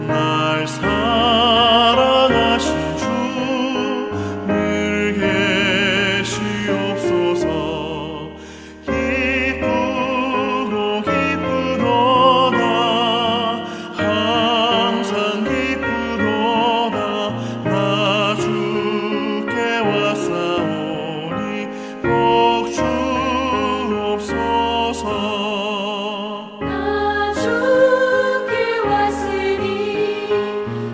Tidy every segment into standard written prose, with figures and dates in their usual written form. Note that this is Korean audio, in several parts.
날 사랑하신 주 늘 계시옵소서. 기쁘고 기쁘도다 항상 기쁘도다 나 주께 왔사오니 복 주옵소서. 나 주께 왔으니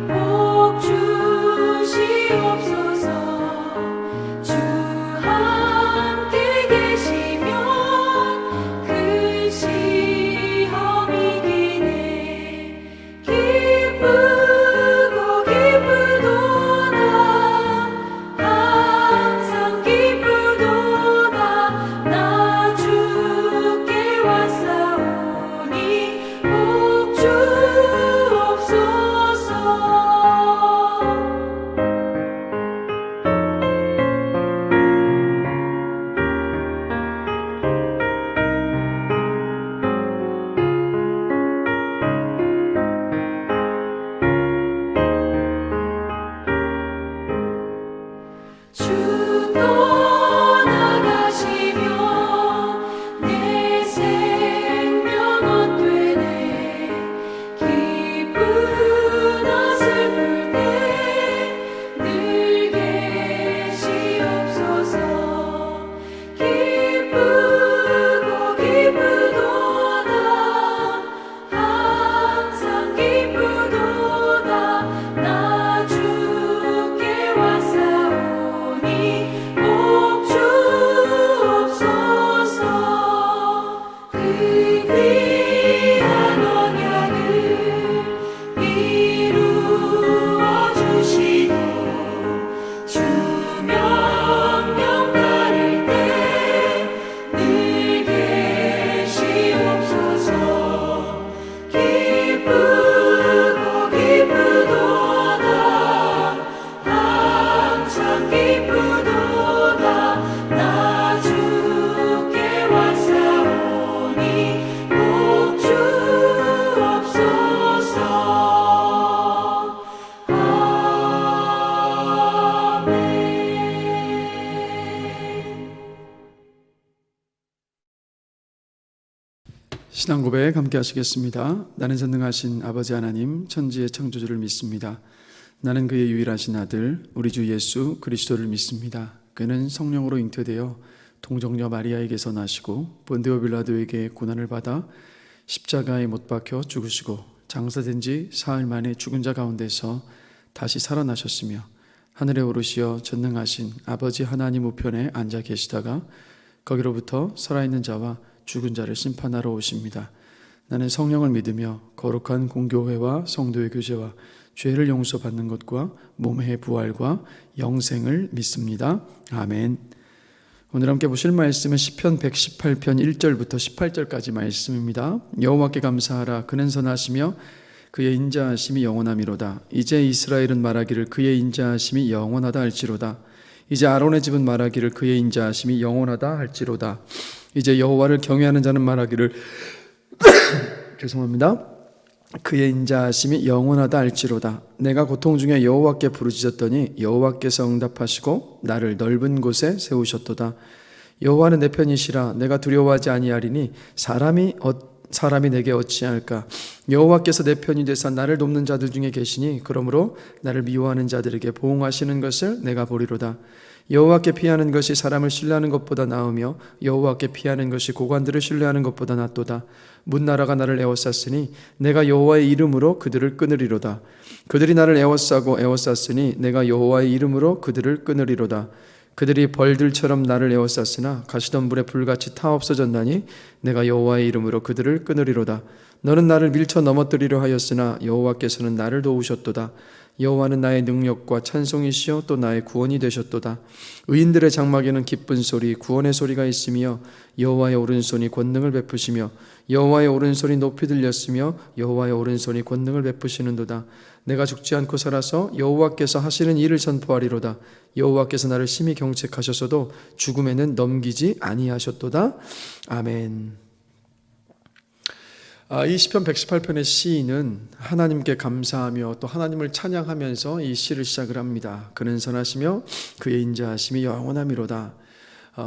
복 주시옵소서. 주 함께 계시면 큰 시험이 기네. 기쁘고 기쁘도다 항상 기쁘도다 나 주께 왔사오니 복 주옵소서. 주 떠나가시면 내 생명 헛되네. 기쁘나 슬플 때 늘 계시옵소서. 기쁘고 기쁘도다 항상 기쁘도다 나 주께 왔사오니 복 주옵소서. 그 귀한 언약을 이루어 주시고 주 명령 따를 때 늘 계시옵소서. 기쁘고 기쁘도다 항상 기쁘도다 나 주께 왔사오니 복 주옵소서. 아멘. 신앙 고백 함께 하시겠습니다. 나는 전능하신 아버지 하나님 천지의 창조주를 믿습니다. 나는 그의 유일하신 아들 우리 주 예수 그리스도를 믿습니다. 그는 성령으로 잉태되어 동정녀 마리아에게서 나시고 본디오 빌라도에게 고난을 받아 십자가에 못 박혀 죽으시고 장사된 지 사흘 만에 죽은 자 가운데서 다시 살아나셨으며 하늘에 오르시어 전능하신 아버지 하나님 우편에 앉아 계시다가 거기로부터 살아있는 자와 죽은 자를 심판하러 오십니다. 나는 성령을 믿으며 거룩한 공교회와 성도의 교제와 죄를 용서받는 것과 몸의 부활과 영생을 믿습니다. 아멘. 오늘 함께 보실 말씀은 시편 118편 1절부터 18절까지 말씀입니다. 여호와께 감사하라. 그는 선하시며 그의 인자하심이 영원하미로다. 이제 이스라엘은 말하기를 그의 인자하심이 영원하다 할지로다. 이제 아론의 집은 말하기를 그의 인자하심이 영원하다 할지로다. 이제 여호와를 경외하는 자는 말하기를 죄송합니다. 그의 인자하심이 영원하다 할지로다. 내가 고통 중에 여호와께 부르짖었더니 여호와께서 응답하시고 나를 넓은 곳에 세우셨도다. 여호와는 내 편이시라. 내가 두려워하지 아니하리니 사람이 내게 어찌할까. 여호와께서 내 편이 되사 나를 돕는 자들 중에 계시니 그러므로 나를 미워하는 자들에게 보응하시는 것을 내가 보리로다. 여호와께 피하는 것이 사람을 신뢰하는 것보다 나으며 여호와께 피하는 것이 고관들을 신뢰하는 것보다 낫도다. 문나라가 나를 에워쌌으니 내가 여호와의 이름으로 그들을 끊으리로다. 그들이 나를 에워쌌으니 내가 여호와의 이름으로 그들을 끊으리로다. 그들이 벌들처럼 나를 에워쌌으나 가시던 불에 불같이 타 없어졌나니 내가 여호와의 이름으로 그들을 끊으리로다. 너는 나를 밀쳐 넘어뜨리려 하였으나 여호와께서는 나를 도우셨도다. 여호와는 나의 능력과 찬송이시여 또 나의 구원이 되셨도다. 의인들의 장막에는 기쁜 소리 구원의 소리가 있으며 여호와의 오른손이 권능을 베푸시며 여호와의 오른손이 높이 들렸으며 여호와의 오른손이 권능을 베푸시는도다. 내가 죽지 않고 살아서 여호와께서 하시는 일을 선포하리로다. 여호와께서 나를 심히 경책하셨어도 죽음에는 넘기지 아니하셨도다. 아멘. 이 시편 118편의 시인은 하나님께 감사하며 또 하나님을 찬양하면서 이 시를 시작을 합니다. 그는 선하시며 그의 인자하심이 영원하미로다.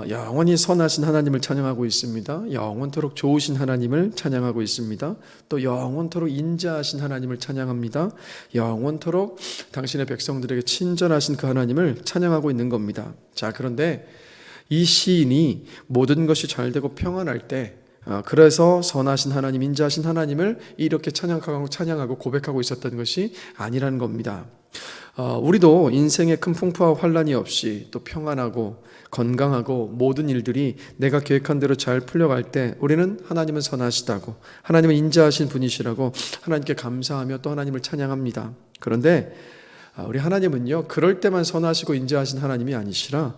영원히 선하신 하나님을 찬양하고 있습니다. 영원토록 좋으신 하나님을 찬양하고 있습니다. 또 영원토록 인자하신 하나님을 찬양합니다. 영원토록 당신의 백성들에게 친절하신 그 하나님을 찬양하고 있는 겁니다. 자, 그런데 이 시인이 모든 것이 잘 되고 평안할 때 그래서 선하신 하나님, 인자하신 하나님을 이렇게 찬양하고 고백하고 있었던 것이 아니라는 겁니다. 우리도 인생에 큰 풍파와 환란이 없이 또 평안하고 건강하고 모든 일들이 내가 계획한 대로 잘 풀려갈 때 우리는 하나님은 선하시다고, 하나님은 인자하신 분이시라고 하나님께 감사하며 또 하나님을 찬양합니다. 그런데 우리 하나님은요, 그럴 때만 선하시고 인자하신 하나님이 아니시라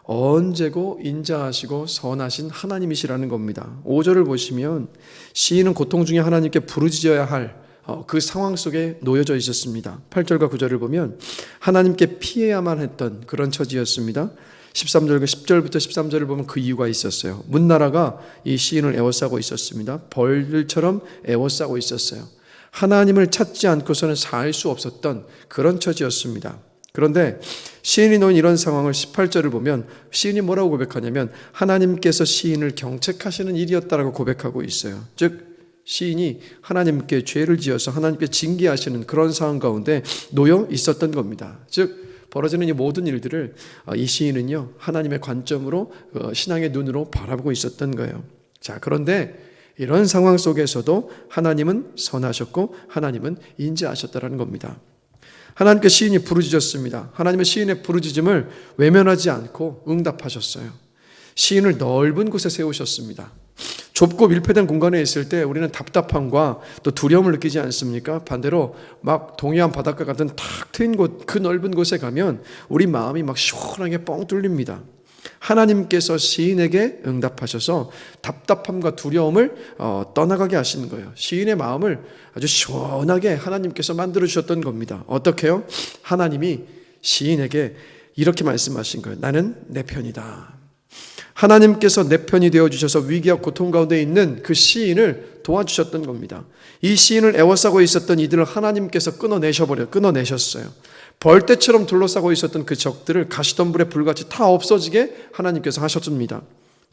언제고 인자하시고 선하신 하나님이시라는 겁니다. 5절을 보시면 시인은 고통 중에 하나님께 부르짖어야 할 그 상황 속에 놓여져 있었습니다. 8절과 9절을 보면 하나님께 피해야만 했던 그런 처지였습니다. 13절과 10절부터 13절을 보면 그 이유가 있었어요. 문나라가 이 시인을 애워싸고 있었습니다. 벌들처럼 애워싸고 있었어요. 하나님을 찾지 않고서는 살 수 없었던 그런 처지였습니다. 그런데 시인이 놓인 이런 상황을 18절을 보면 시인이 뭐라고 고백하냐면 하나님께서 시인을 경책하시는 일이었다라고 고백하고 있어요. 즉 시인이 하나님께 죄를 지어서 하나님께 징계하시는 그런 상황 가운데 놓여 있었던 겁니다. 즉 벌어지는 이 모든 일들을 이 시인은요, 하나님의 관점으로 신앙의 눈으로 바라보고 있었던 거예요. 자, 그런데 이런 상황 속에서도 하나님은 선하셨고 하나님은 인자하셨다라는 겁니다. 하나님께 시인이 부르짖었습니다. 하나님은 시인의 부르짖음을 외면하지 않고 응답하셨어요. 시인을 넓은 곳에 세우셨습니다. 좁고 밀폐된 공간에 있을 때 우리는 답답함과 또 두려움을 느끼지 않습니까? 반대로 막 동해안 바닷가 같은 탁 트인 곳, 그 넓은 곳에 가면 우리 마음이 막 시원하게 뻥 뚫립니다. 하나님께서 시인에게 응답하셔서 답답함과 두려움을 떠나가게 하시는 거예요. 시인의 마음을 아주 시원하게 하나님께서 만들어 주셨던 겁니다. 어떻게요? 하나님이 시인에게 이렇게 말씀하신 거예요. 나는 내 편이다. 하나님께서 내 편이 되어주셔서 위기와 고통 가운데 있는 그 시인을 도와주셨던 겁니다. 이 시인을 애워싸고 있었던 이들을 하나님께서 끊어내셨어요. 벌떼처럼 둘러싸고 있었던 그 적들을 가시덤불에 불같이 다 없어지게 하나님께서 하셨습니다.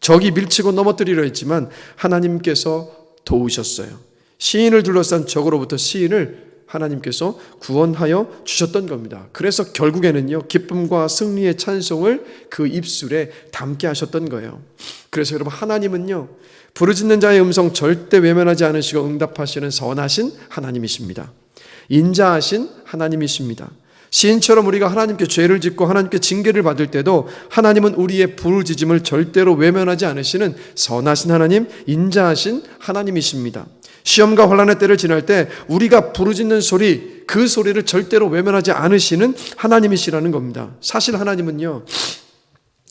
적이 밀치고 넘어뜨리려 했지만 하나님께서 도우셨어요. 시인을 둘러싼 적으로부터 시인을 하나님께서 구원하여 주셨던 겁니다. 그래서 결국에는요, 기쁨과 승리의 찬송을 그 입술에 담게 하셨던 거예요. 그래서 여러분, 하나님은요, 부르짖는 자의 음성 절대 외면하지 않으시고 응답하시는 선하신 하나님이십니다. 인자하신 하나님이십니다. 시인처럼 우리가 하나님께 죄를 짓고 하나님께 징계를 받을 때도 하나님은 우리의 부르짖음을 절대로 외면하지 않으시는 선하신 하나님, 인자하신 하나님이십니다. 시험과 환난의 때를 지날 때 우리가 부르짖는 소리, 그 소리를 절대로 외면하지 않으시는 하나님이시라는 겁니다. 사실 하나님은요,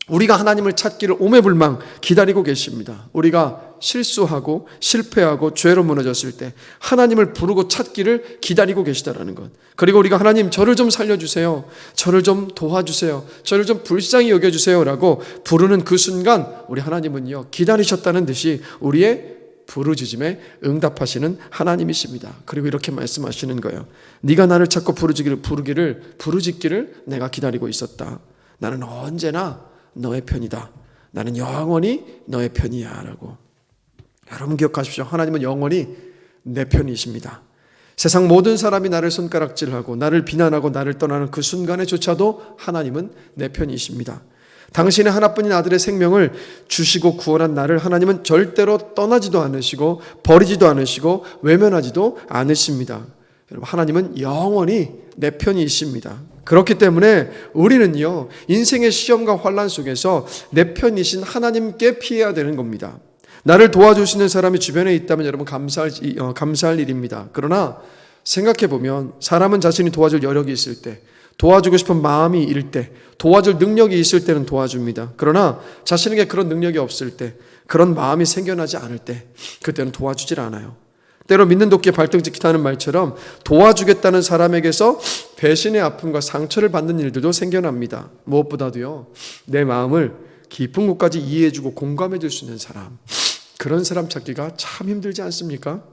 우리가 하나님을 찾기를 오매불망 기다리고 계십니다. 우리가 실수하고 실패하고 죄로 무너졌을 때 하나님을 부르고 찾기를 기다리고 계시다라는 것. 그리고 우리가 하나님, 저를 좀 살려주세요, 저를 좀 도와주세요, 저를 좀 불쌍히 여겨주세요 라고 부르는 그 순간 우리 하나님은요, 기다리셨다는 듯이 우리의 부르짖음에 응답하시는 하나님이십니다. 그리고 이렇게 말씀하시는 거예요. 네가 나를 찾고 부르짖기를 내가 기다리고 있었다. 나는 언제나 너의 편이다. 나는 영원히 너의 편이야 라고. 여러분 기억하십시오. 하나님은 영원히 내 편이십니다. 세상 모든 사람이 나를 손가락질하고 나를 비난하고 나를 떠나는 그 순간에조차도 하나님은 내 편이십니다. 당신의 하나뿐인 아들의 생명을 주시고 구원한 나를 하나님은 절대로 떠나지도 않으시고 버리지도 않으시고 외면하지도 않으십니다. 여러분, 하나님은 영원히 내 편이십니다. 그렇기 때문에 우리는요, 인생의 시험과 환난 속에서 내 편이신 하나님께 피해야 되는 겁니다. 나를 도와주시는 사람이 주변에 있다면 여러분 감사할 일입니다. 그러나 생각해보면 사람은 자신이 도와줄 여력이 있을 때, 도와주고 싶은 마음이 일 때, 도와줄 능력이 있을 때는 도와줍니다. 그러나 자신에게 그런 능력이 없을 때, 그런 마음이 생겨나지 않을 때, 그때는 도와주질 않아요. 때로 믿는 도끼에 발등 찍히다는 말처럼 도와주겠다는 사람에게서 배신의 아픔과 상처를 받는 일들도 생겨납니다. 무엇보다도요, 내 마음을 깊은 곳까지 이해해주고 공감해줄 수 있는 사람, 그런 사람 찾기가 참 힘들지 않습니까?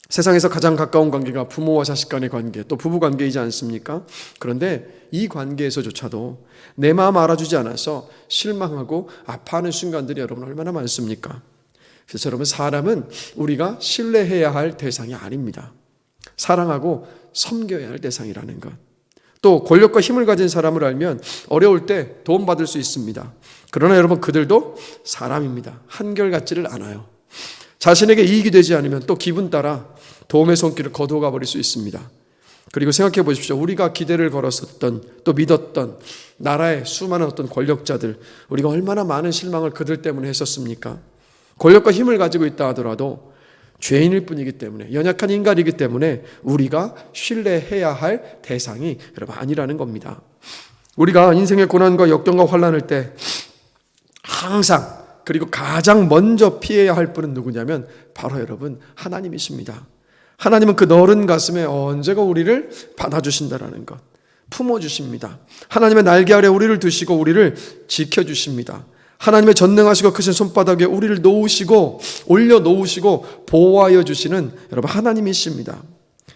세상에서 가장 가까운 관계가 부모와 자식 간의 관계, 또 부부 관계이지 않습니까? 그런데 이 관계에서조차도 내 마음 알아주지 않아서 실망하고 아파하는 순간들이 여러분 얼마나 많습니까? 그래서 여러분, 사람은 우리가 신뢰해야 할 대상이 아닙니다. 사랑하고 섬겨야 할 대상이라는 것. 또 권력과 힘을 가진 사람을 알면 어려울 때 도움받을 수 있습니다. 그러나 여러분, 그들도 사람입니다. 한결같지를 않아요. 자신에게 이익이 되지 않으면 또 기분 따라 도움의 손길을 거두어가 버릴 수 있습니다. 그리고 생각해 보십시오. 우리가 기대를 걸었었던, 또 믿었던 나라의 수많은 어떤 권력자들, 우리가 얼마나 많은 실망을 그들 때문에 했었습니까? 권력과 힘을 가지고 있다 하더라도 죄인일 뿐이기 때문에, 연약한 인간이기 때문에 우리가 신뢰해야 할 대상이 여러분 아니라는 겁니다. 우리가 인생의 고난과 역경과 환난을 때 항상, 그리고 가장 먼저 피해야 할 분은 누구냐면 바로 여러분 하나님이십니다. 하나님은 그 너른 가슴에 언제가 우리를 받아주신다라는 것, 품어주십니다. 하나님의 날개 아래 우리를 두시고 우리를 지켜주십니다. 하나님의 전능하시고 크신 손바닥에 우리를 놓으시고 올려놓으시고 보호하여 주시는 여러분 하나님이십니다.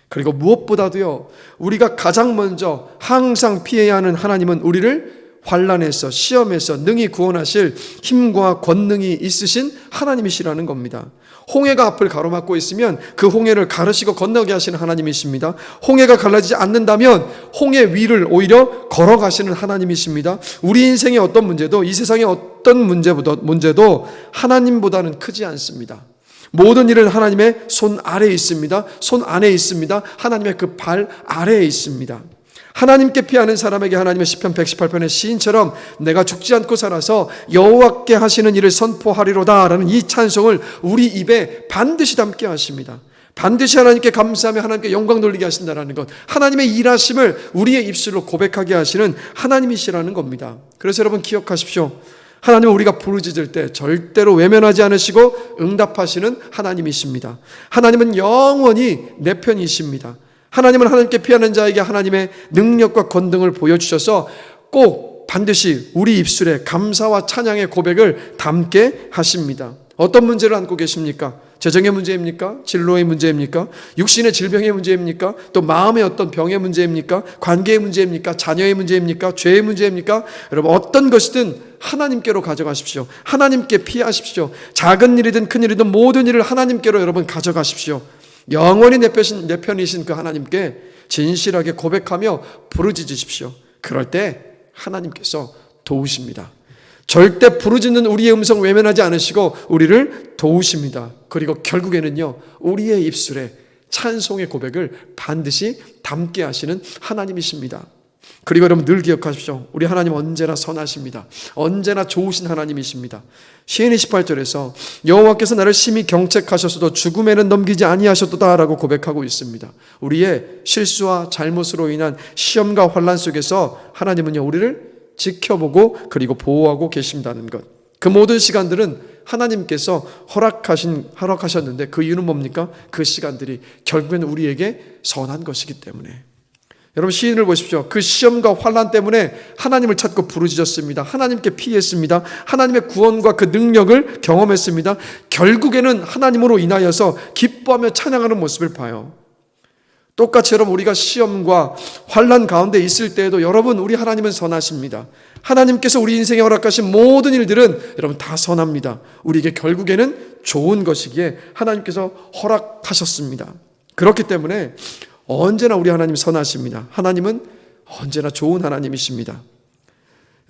그리고 무엇보다도요, 우리가 가장 먼저 항상 피해야 하는 하나님은 우리를 환난에서, 시험에서 능히 구원하실 힘과 권능이 있으신 하나님이시라는 겁니다. 홍해가 앞을 가로막고 있으면 그 홍해를 가르시고 건너게 하시는 하나님이십니다. 홍해가 갈라지지 않는다면 홍해 위를 오히려 걸어가시는 하나님이십니다. 우리 인생의 어떤 문제도, 이 세상의 어떤 문제도 하나님보다는 크지 않습니다. 모든 일은 하나님의 손 아래에 있습니다. 손 안에 있습니다. 하나님의 그 발 아래에 있습니다. 하나님께 피하는 사람에게 하나님의 시편 118편의 시인처럼 내가 죽지 않고 살아서 여호와께 하시는 일을 선포하리로다 라는 이 찬송을 우리 입에 반드시 담게 하십니다. 반드시 하나님께 감사하며 하나님께 영광 돌리게 하신다는 것, 하나님의 일하심을 우리의 입술로 고백하게 하시는 하나님이시라는 겁니다. 그래서 여러분 기억하십시오. 하나님은 우리가 부르짖을 때 절대로 외면하지 않으시고 응답하시는 하나님이십니다. 하나님은 영원히 내 편이십니다. 하나님은 하나님께 피하는 자에게 하나님의 능력과 권능을 보여주셔서 꼭 반드시 우리 입술에 감사와 찬양의 고백을 담게 하십니다. 어떤 문제를 안고 계십니까? 재정의 문제입니까? 진로의 문제입니까? 육신의 질병의 문제입니까? 또 마음의 어떤 병의 문제입니까? 관계의 문제입니까? 자녀의 문제입니까? 죄의 문제입니까? 여러분, 어떤 것이든 하나님께로 가져가십시오. 하나님께 피하십시오. 작은 일이든 큰 일이든 모든 일을 하나님께로 여러분 가져가십시오. 영원히 내 편이신 그 하나님께 진실하게 고백하며 부르짖으십시오. 그럴 때 하나님께서 도우십니다. 절대 부르짖는 우리의 음성 외면하지 않으시고 우리를 도우십니다. 그리고 결국에는요, 우리의 입술에 찬송의 고백을 반드시 담게 하시는 하나님이십니다. 그리고 여러분 늘 기억하십시오. 우리 하나님 언제나 선하십니다. 언제나 좋으신 하나님이십니다. 시인 28절에서 여호와께서 나를 심히 경책하셨어도 죽음에는 넘기지 아니하셨도다 라고 고백하고 있습니다. 우리의 실수와 잘못으로 인한 시험과 환난 속에서 하나님은요, 우리를 지켜보고 그리고 보호하고 계신다는 것. 그 모든 시간들은 하나님께서 허락하셨는데 그 이유는 뭡니까? 그 시간들이 결국에는 우리에게 선한 것이기 때문에. 여러분 시인을 보십시오. 그 시험과 환난 때문에 하나님을 찾고 부르짖었습니다. 하나님께 피했습니다. 하나님의 구원과 그 능력을 경험했습니다. 결국에는 하나님으로 인하여서 기뻐하며 찬양하는 모습을 봐요. 똑같이 여러분 우리가 시험과 환난 가운데 있을 때에도 여러분 우리 하나님은 선하십니다. 하나님께서 우리 인생에 허락하신 모든 일들은 여러분 다 선합니다. 우리에게 결국에는 좋은 것이기에 하나님께서 허락하셨습니다. 그렇기 때문에 언제나 우리 하나님 선하십니다. 하나님은 언제나 좋은 하나님이십니다.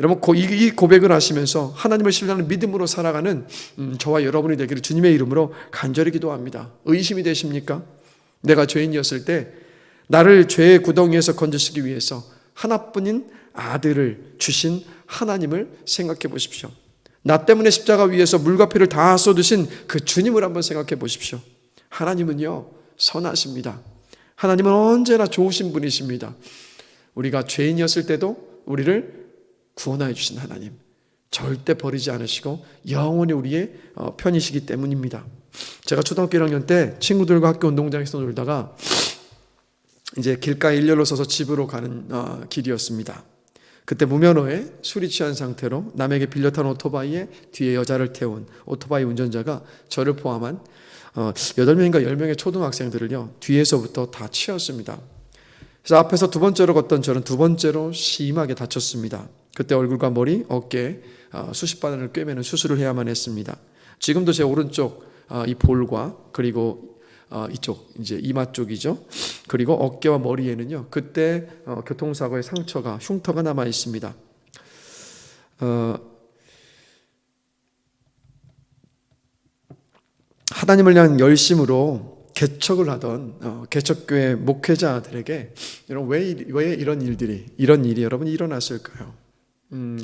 여러분 이 고백을 하시면서 하나님을 신뢰하는 믿음으로 살아가는 저와 여러분이 되기를 주님의 이름으로 간절히 기도합니다. 의심이 되십니까? 내가 죄인이었을 때 나를 죄의 구덩이에서 건지시기 위해서 하나뿐인 아들을 주신 하나님을 생각해 보십시오. 나 때문에 십자가 위에서 물과 피를 다 쏟으신 그 주님을 한번 생각해 보십시오. 하나님은요 선하십니다. 하나님은 언제나 좋으신 분이십니다. 우리가 죄인이었을 때도 우리를 구원하여 주신 하나님, 절대 버리지 않으시고 영원히 우리의 편이시기 때문입니다. 제가 초등학교 1학년 때 친구들과 학교 운동장에서 놀다가 이제 길가에 일렬로 서서 집으로 가는 길이었습니다. 그때 무면허에 술이 취한 상태로 남에게 빌려 탄 오토바이에 뒤에 여자를 태운 오토바이 운전자가 저를 포함한 8명인가 10명의 초등학생들을요 뒤에서부터 다 치었습니다. 그래서 앞에서 두 번째로 걷던 저는 두 번째로 심하게 다쳤습니다. 그때 얼굴과 머리, 어깨에 수십 바늘을 꿰매는 수술을 해야만 했습니다. 지금도 제 오른쪽 이 볼과 그리고 이쪽 이제 이마 쪽이죠. 그리고 어깨와 머리에는요 그때 교통사고의 상처가 흉터가 남아 있습니다. 하나님을 향한 열심으로 개척을 하던 개척교회 목회자들에게 왜 이런 일이 여러분 일어났을까요?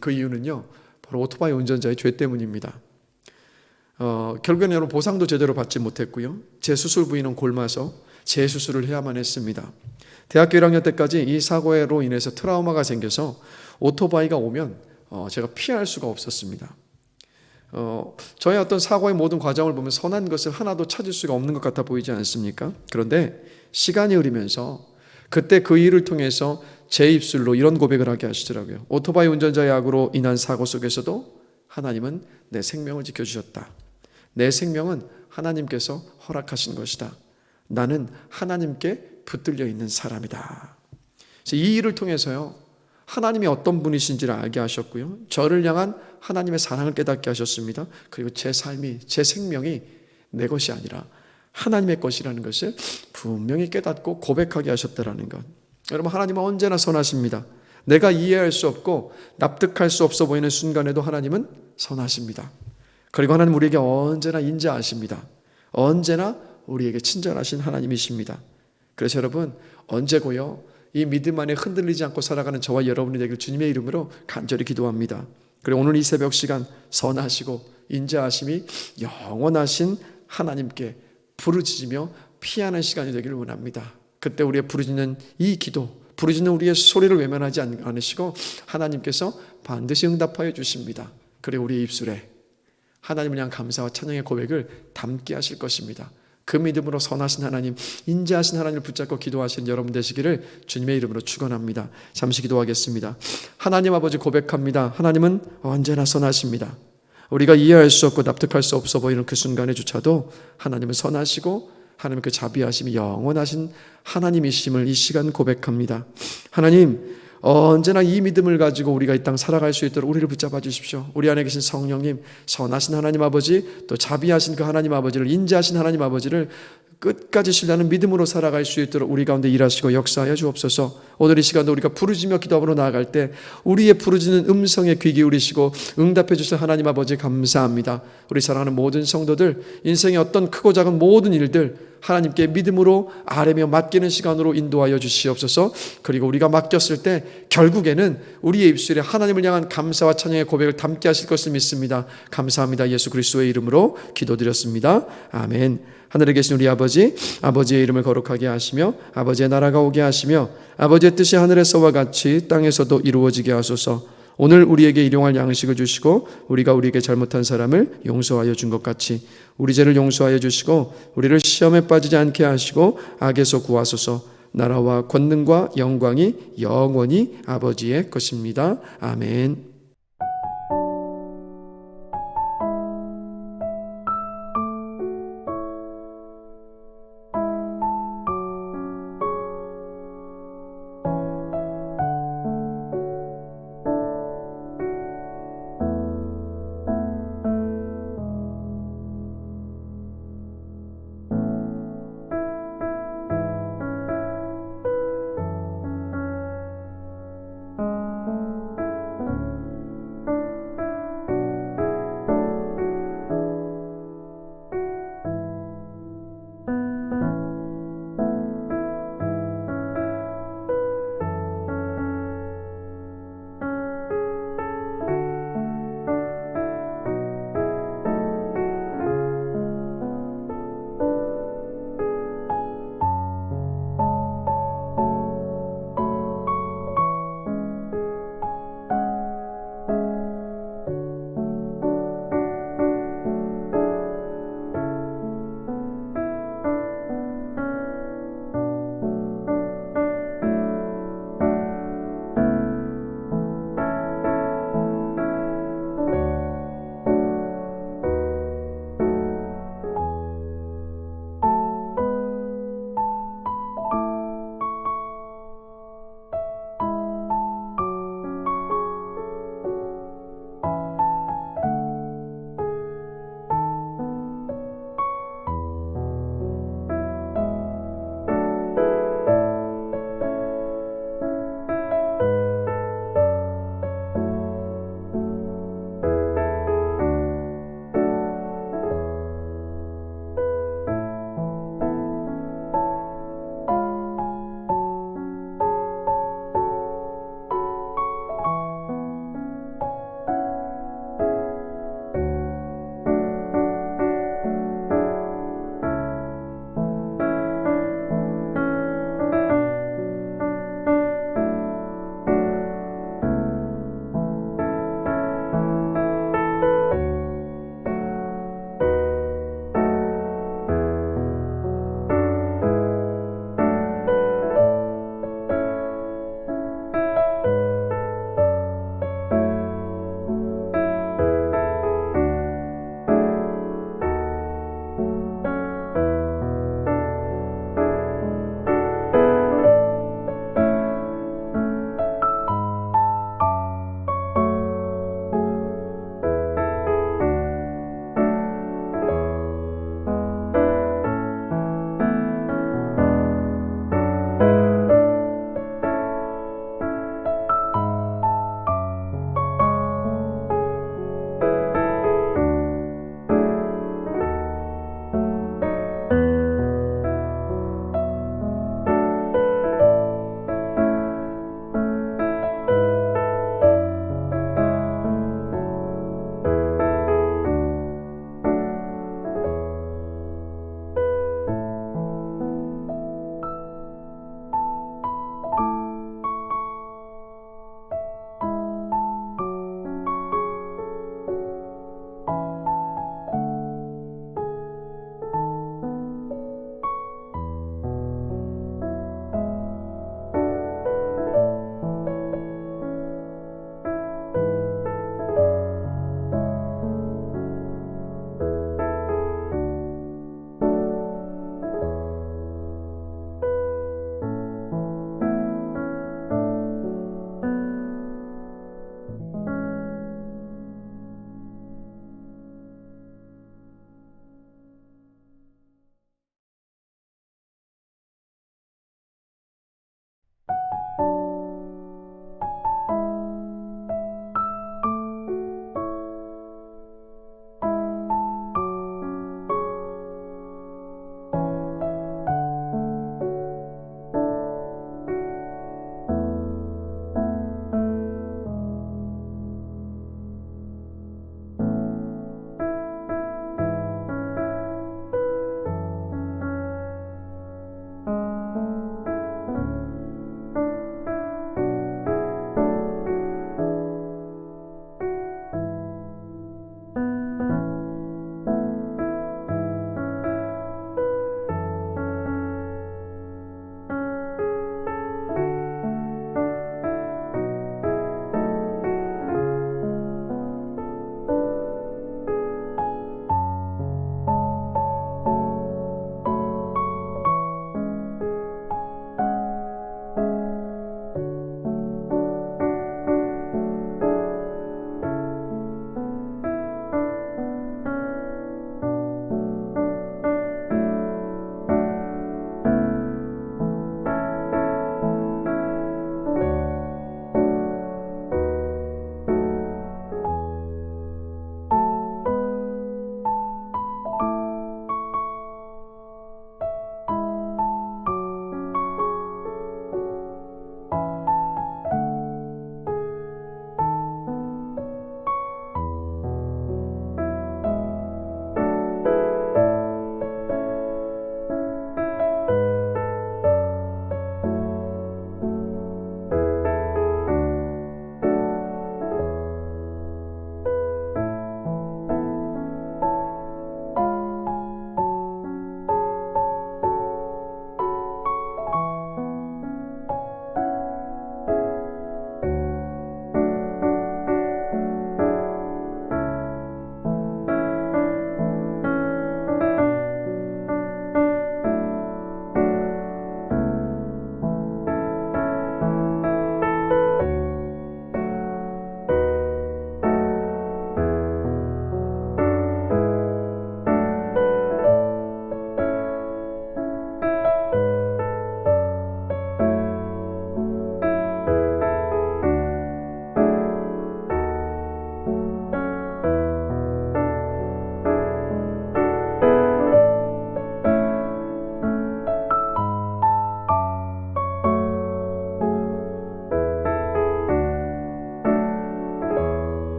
그 이유는요 바로 오토바이 운전자의 죄 때문입니다. 결국에는 여러분 보상도 제대로 받지 못했고요. 제 수술 부위는 골마서 재수술을 해야만 했습니다. 대학교 1학년 때까지 이 사고로 인해서 트라우마가 생겨서 오토바이가 오면 제가 피할 수가 없었습니다. 저의 어떤 사고의 모든 과정을 보면 선한 것을 하나도 찾을 수가 없는 것 같아 보이지 않습니까? 그런데 시간이 흐르면서 그때 그 일을 통해서 제 입술로 이런 고백을 하게 하시더라고요. 오토바이 운전자의 악으로 인한 사고 속에서도 하나님은 내 생명을 지켜주셨다. 내 생명은 하나님께서 허락하신 것이다. 나는 하나님께 붙들려 있는 사람이다. 이 일을 통해서요 하나님이 어떤 분이신지를 알게 하셨고요 저를 향한 하나님의 사랑을 깨닫게 하셨습니다. 그리고 제 삶이, 제 생명이 내 것이 아니라 하나님의 것이라는 것을 분명히 깨닫고 고백하게 하셨다라는 것. 여러분 하나님은 언제나 선하십니다. 내가 이해할 수 없고 납득할 수 없어 보이는 순간에도 하나님은 선하십니다. 그리고 하나님 우리에게 언제나 인자하십니다. 언제나 우리에게 친절하신 하나님이십니다. 그래서 여러분 언제고요 이 믿음 안에 흔들리지 않고 살아가는 저와 여러분이 되길 주님의 이름으로 간절히 기도합니다. 그리고 오늘 이 새벽 시간 선하시고 인자하심이 영원하신 하나님께 부르짖으며 피하는 시간이 되기를 원합니다. 그때 우리의 부르짖는 이 기도, 부르짖는 우리의 소리를 외면하지 않으시고 하나님께서 반드시 응답하여 주십니다. 그리고 우리의 입술에 하나님을 향한 감사와 찬양의 고백을 담게 하실 것입니다. 그 믿음으로 선하신 하나님, 인자하신 하나님을 붙잡고 기도하시는 여러분 되시기를 주님의 이름으로 축원합니다. 잠시 기도하겠습니다. 하나님 아버지 고백합니다. 하나님은 언제나 선하십니다. 우리가 이해할 수 없고 납득할 수 없어 보이는 그 순간에조차도 하나님은 선하시고 하나님 그 자비하심이 영원하신 하나님이심을 이 시간 고백합니다. 하나님 언제나 이 믿음을 가지고 우리가 이 땅 살아갈 수 있도록 우리를 붙잡아 주십시오. 우리 안에 계신 성령님, 선하신 하나님 아버지, 또 자비하신 그 하나님 아버지를, 인자하신 하나님 아버지를 끝까지 신뢰하는 믿음으로 살아갈 수 있도록 우리 가운데 일하시고 역사하여 주옵소서. 오늘 이 시간도 우리가 부르짖며 기도하러 나아갈 때 우리의 부르짖는 음성에 귀 기울이시고 응답해 주신 하나님 아버지 감사합니다. 우리 사랑하는 모든 성도들 인생의 어떤 크고 작은 모든 일들 하나님께 믿음으로 아뢰며 맡기는 시간으로 인도하여 주시옵소서. 그리고 우리가 맡겼을 때 결국에는 우리의 입술에 하나님을 향한 감사와 찬양의 고백을 담게 하실 것을 믿습니다. 감사합니다. 예수 그리스도의 이름으로 기도드렸습니다. 아멘. 하늘에 계신 우리 아버지, 아버지의 이름을 거룩하게 하시며 아버지의 나라가 오게 하시며 아버지의 뜻이 하늘에서와 같이 땅에서도 이루어지게 하소서. 오늘 우리에게 일용할 양식을 주시고 우리가 우리에게 잘못한 사람을 용서하여 준 것 같이 우리 죄를 용서하여 주시고 우리를 시험에 빠지지 않게 하시고 악에서 구하소서. 나라와 권능과 영광이 영원히 아버지의 것입니다. 아멘.